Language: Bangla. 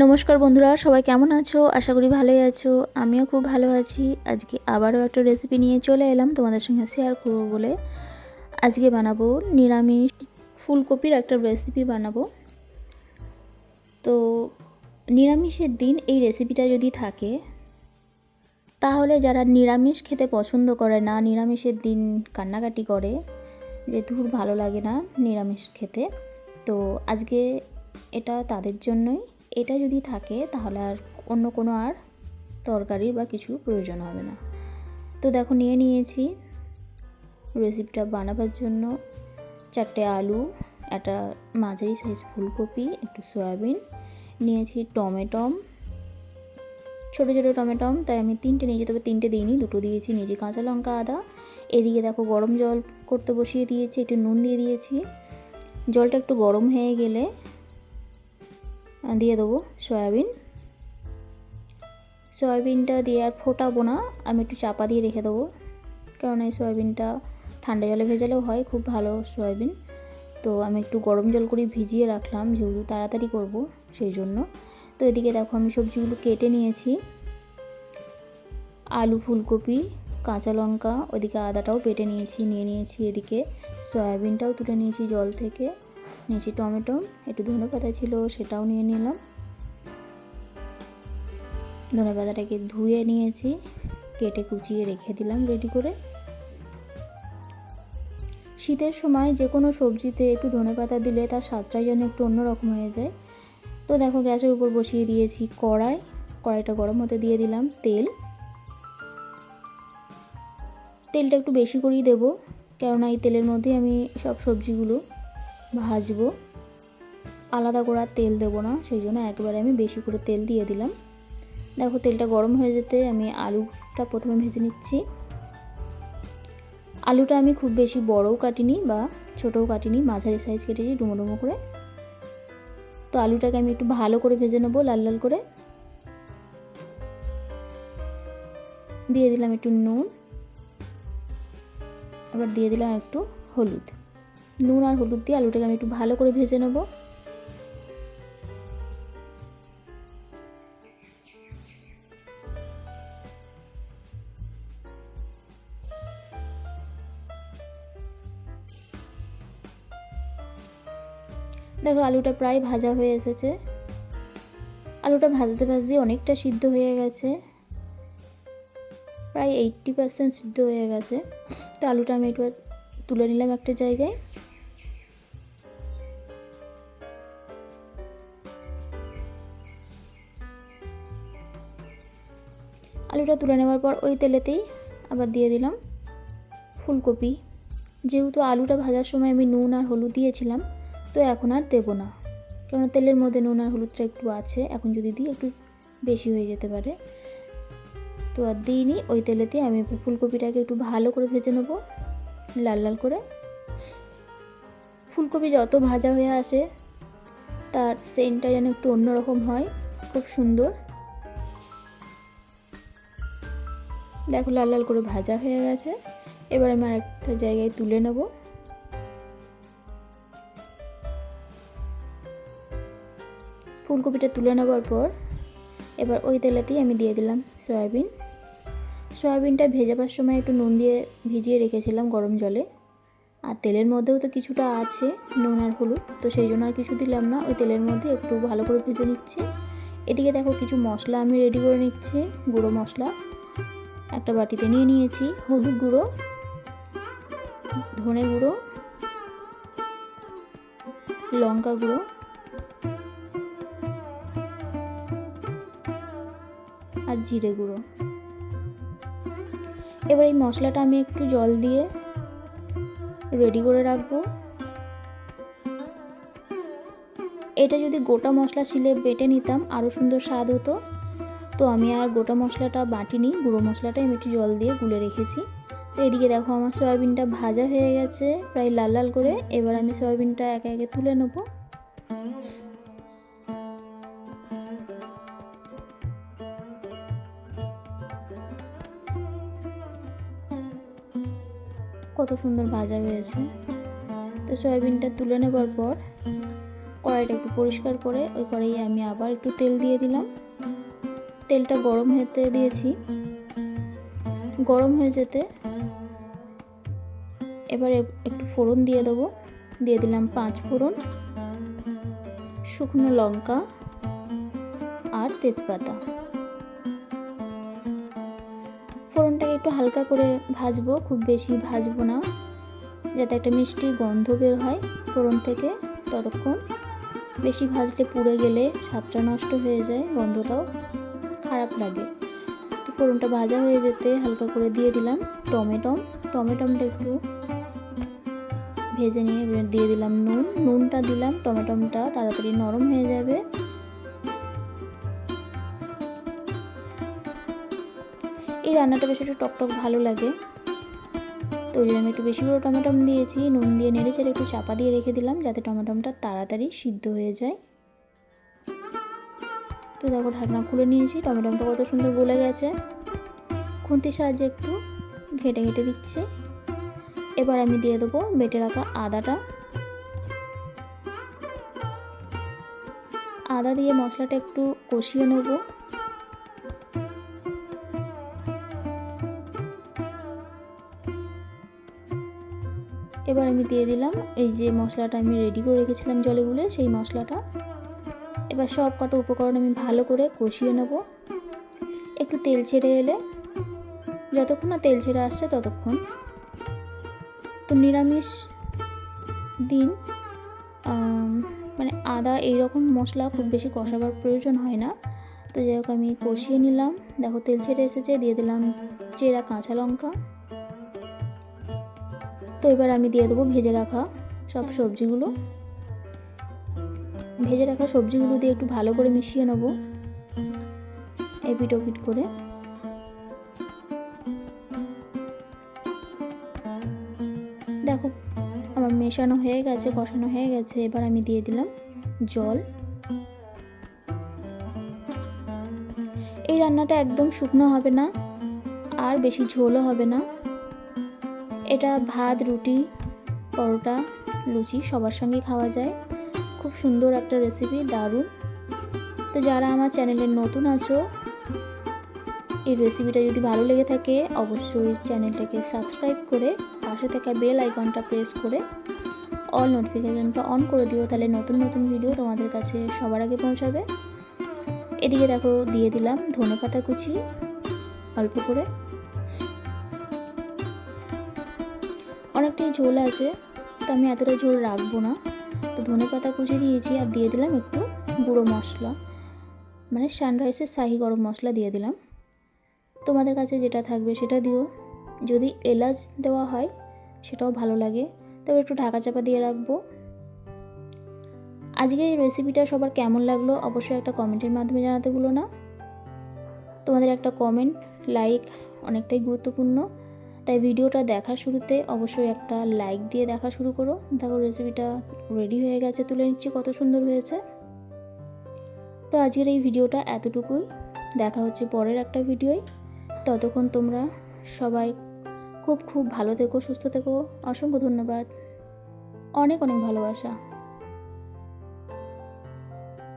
নমস্কার বন্ধুরা, সবাই কেমন আছো? আশা করি ভালোই আছো। আমিও খুব ভালো আছি। আজকে আবারও একটা রেসিপি নিয়ে চলে এলাম তোমাদের সঙ্গে শেয়ার করবো বলে। আজকে বানাবো নিরামিষ ফুলকপির একটা রেসিপি বানাবো। তো নিরামিষের দিন এই রেসিপিটা যদি থাকে, তাহলে যারা নিরামিষ খেতে পছন্দ করে না, নিরামিষের দিন কান্নাকাটি করে যে ধুর ভালো লাগে না নিরামিষ খেতে, তো আজকে এটা তাদের জন্যই। এটা যদি থাকে তাহলে আর অন্য কোনো আর তরকারির বা কিছু প্রয়োজন হবে না। তো দেখো নিয়ে নিয়েছি রেসিপিটা বানাবার জন্য 4টে আলু, একটা মাঝারি সাইজ ফুলকপি, একটু সয়াবিন নিয়েছি, টমেটো, ছোটো ছোটো টমেটো, তাই আমি 3টে নিয়েছি, তবে 3টে দিইনি, 2টো দিয়েছি। নিয়েছি কাঁচা লঙ্কা, আদা। এদিকে দেখো গরম জল করতে বসিয়ে দিয়েছি, একটু নুন দিয়ে দিয়েছি। জলটা একটু গরম হয়ে গেলে দিয়ে দেবো সয়াবিনটা দিয়ে আর ফোটাবো না, আমি একটু চাপা দিয়ে রেখে দেবো, কারণ এই সয়াবিনটা ঠান্ডা জলে ভেজালেও হয় খুব ভালো সয়াবিন। তো আমি একটু গরম জল করে ভিজিয়ে রাখলাম, যেহেতু তাড়াতাড়ি করব সেই জন্য। তো এদিকে দেখো আমি সবজিগুলো কেটে নিয়েছি, আলু, ফুলকপি, কাঁচা লঙ্কা, ওইদিকে আদাটাও বেটে নিয়েছি, নিয়েছি এদিকে সয়াবিনটাও তুলে নিয়েছি জল থেকে, নিয়েছি টমেটো, একটু ধনেপাতা ছিল সেটাও নিয়ে নিলাম। ধনেপাতাটাকে ধুয়ে নিয়েছি, কেটে কুচিয়ে রেখে দিলাম রেডি করে। শীতের সময় যে কোনো সবজিতে একটু ধনেপাতা দিলে তার স্বাদটাই যেন একটু অন্যরকম হয়ে যায়। তো দেখো গ্যাসের উপর বসিয়ে দিয়েছি কড়াইটা গরম হতে দিয়ে দিলাম তেলটা একটু বেশি করেই দেবো, কেননা এই তেলের মধ্যেই আমি সব সবজিগুলো ভাজবো, আলাদা করে আর তেল দেবো না, সেই জন্য একবারে আমি বেশি করে তেল দিয়ে দিলাম। দেখো তেলটা গরম হয়ে যেতে আমি আলুটা প্রথমে ভেজে নিচ্ছি। আলুটা আমি খুব বেশি বড়ও কাটিনি বা ছোটও কাটিনি, মাঝারি সাইজ কেটেছি ডুমো ডুমো করে। তো আলুটাকে আমি একটু ভালো করে ভেজে নেবো, লাল লাল করে। দিয়ে দিলাম একটু নুন, আবার দিয়ে দিলাম একটু হলুদ। নুন আর হলুদ দিয়ে আলুটাকে আমি একটু ভালো করে ভেজে নেব। দেখো আলুটা প্রায় ভাজা হয়ে এসেছে, আলুটা ভাজতে ভাজতে অনেকটা সিদ্ধ হয়ে গেছে, প্রায় 80% সিদ্ধ হয়ে গেছে। তো আলুটা আমি একটু তুলে নিলাম একটা জায়গায়। আলুটা তুলে নেওয়ার পর ওই তেলেতেই আবার দিয়ে দিলাম ফুলকপি। যেহেতু আলুটা ভাজার সময় আমি নুন আর হলুদ দিয়েছিলাম, তো এখন আর দেবো না, কারণ তেলের মধ্যে নুন আর হলুদটা একটু আছে, এখন যদি দিই একটু বেশি হয়ে যেতে পারে। তো আর দিইনি, ওই তেলেতে আমি ফুলকপিটাকে একটু ভালো করে ভেজে নেবো, লাল লাল করে। ফুলকপি যত ভাজা হয়ে আসে তার সেন্টটা যেন একটু অন্যরকম হয়, খুব সুন্দর। দেখো লাল লাল করে ভাজা হয়ে গেছে, এবার আমি আরেকটা জায়গায় তুলে নেব। ফুলকপিটা তুলে নেবার পর এবার ওই তেলেতেই আমি দিয়ে দিলাম সয়াবিনটা ভেজাবার সময় একটু নুন দিয়ে ভিজিয়ে রেখেছিলাম গরম জলে, আর তেলের মধ্যেও তো কিছুটা আছে নুন আর হলুদ, তো সেই জন্য আর কিছু দিলাম না, ওই তেলের মধ্যে একটু ভালো করে ভেজে নিচ্ছি। এদিকে দেখো কিছু মশলা আমি রেডি করে নিচ্ছি, গুঁড়ো মশলা একটা বাটিতে নিয়ে নিয়েছি, হলুদ গুঁড়ো, ধনে গুঁড়ো, লঙ্কা গুঁড়ো আর জিরে গুঁড়ো। এবার এই মশলাটা আমি একটু জল দিয়ে রেডি করে রাখবো। এটা যদি গোটা মশলা শিলে বেটে নিতাম আরও সুন্দর স্বাদ হতো, তো আমি আর গোটা মশলাটা বাটিনি, গুঁড়ো মশলাটাই আমি একটু জল দিয়ে গুলে রেখেছি। তো এদিকে দেখো আমার সয়াবিনটা ভাজা হয়ে গেছে প্রায় লাল লাল করে, এবার আমি সয়াবিনটা একে একে তুলে নেব। কত সুন্দর ভাজা হয়েছে। তো সয়াবিনটা তুলে নেবার পর কড়াইটা একটু পরিষ্কার করে ওই কড়াইয়ে আমি আবার একটু তেল দিয়ে দিলাম। তেলটা গরম হতে দিয়েছি, গরম হয়ে যেতে এবারে একটু ফোড়ন দিয়ে দেবো। দিয়ে দিলাম 5 ফোড়ন, শুকনো লঙ্কা আর তেজপাতা। ফোড়নটাকে একটু হালকা করে ভাজবো, খুব বেশি ভাজবো না, যাতে একটা মিষ্টি গন্ধ বের হয় ফোড়ন থেকে। ততক্ষণ বেশি ভাজলে পুড়ে গেলে স্বাদটা নষ্ট হয়ে যায়, গন্ধটাও খারাপ লাগে। তো ফোড়নটা ভাজা হয়ে যেতে হালকা করে দিয়ে দিলাম টমেটোমটা একটু ভেজে নিয়ে দিয়ে দিলাম নুনটা দিলাম। টমেটোমটা তাড়াতাড়ি নরম হয়ে যাবে। এই রান্নাটা বেশ একটু টকটক ভালো লাগে, তো ওই জন্য আমি একটু বেশি করে টমেটোম দিয়েছি। নুন দিয়ে নেড়ে চেড়ে একটু চাপা দিয়ে রেখে দিলাম, যাতে টমেটোমটা তাড়াতাড়ি সিদ্ধ হয়ে যায়। তো দেখো ঢাকনা খুলে নিয়েছি, টমেটোমটা কত সুন্দর গলে গেছে। খুন্তির সাহায্যে একটু ঘেটে ঘেটে দিচ্ছি। এবার আমি দিয়ে দেবো বেটে রাখা আদাটা। আদা দিয়ে মশলাটা একটু কষিয়ে নেব। এবার আমি দিয়ে দিলাম এই যে মশলাটা আমি রেডি করে রেখেছিলাম জলে গুলে, সেই মশলাটা। এবার সব কটা উপকরণ আমি ভালো করে কষিয়ে নেব। একটু তেল ছেড়ে এলে, যতক্ষণ না তেল ছেড়ে আসছে ততক্ষণ। তো নিরামিষ দিন মানে আদা এইরকম মশলা খুব বেশি কষাবার প্রয়োজন হয় না। তো যাই হোক আমি কষিয়ে নিলাম। দেখো তেল ছেড়ে এসেছে, দিয়ে দিলাম চেরা কাঁচা লঙ্কা। তো এবার আমি দিয়ে দেবো ভেজে রাখা সব সবজিগুলো। ভেজে রাখা সবজিগুলো দিয়ে একটু ভালো করে মিশিয়ে নেব এপিট ওপিট করে। দেখো আমার মেশানো হয়ে গেছে, কষানো হয়ে গেছে। এবার আমি দিয়ে দিলাম জল। এই রান্নাটা একদম শুকনো হবে না আর বেশি ঝোলও হবে না। এটা ভাত, রুটি, পরোটা, লুচি সবার সঙ্গে খাওয়া যায়। খুব সুন্দর একটা রেসিপি, দারুণ। তো যারা আমার চ্যানেলে নতুন আছো, এই রেসিপিটা যদি ভালো লেগে থাকে অবশ্যই চ্যানেলটাকে সাবস্ক্রাইব করে পাশে থাকা বেল আইকনটা প্রেস করে অল নোটিফিকেশনটা অন করে দিও, তাহলে নতুন নতুন ভিডিও তোমাদের কাছে সবার আগে পৌঁছাবে। এদিকে দেখো দিয়ে দিলাম ধনেপাতা কুচি অল্প করে। অনেকটাই ঝোল আছে, তো আমি এতটা ঝোল রাখবো না। তো ধনেপাতা কুচি দিয়েছি আর দিয়ে দিলাম একটু গুঁড়ো মশলা, মানে সানরাইসের শাহি গরম মশলা দিয়ে দিলাম। তোমাদের কাছে যেটা থাকবে সেটা দিও। যদি এলাচ দেওয়া হয় সেটাও ভালো লাগে। তবে একটু ঢাকা চাপা দিয়ে রাখবো। আজকের এই রেসিপিটা সবার কেমন লাগলো অবশ্যই একটা কমেন্টের মাধ্যমে জানাতে ভুলো না। তোমাদের একটা কমেন্ট, লাইক অনেকটাই গুরুত্বপূর্ণ, তাই ভিডিওটা দেখার শুরুতে অবশ্যই একটা লাইক দিয়ে দেখা শুরু করো। দেখো রেসিপিটা রেডি হয়ে গেছে, তুলে নিচ্ছি, কত সুন্দর হয়েছে। তো আজকের এই ভিডিওটা এতটুকুই, দেখা হচ্ছে পরের একটা ভিডিওয়। ততক্ষণ তোমরা সবাই খুব খুব ভালো থেকো, সুস্থ থেকো। অসংখ্য ধন্যবাদ, অনেক অনেক ভালোবাসা।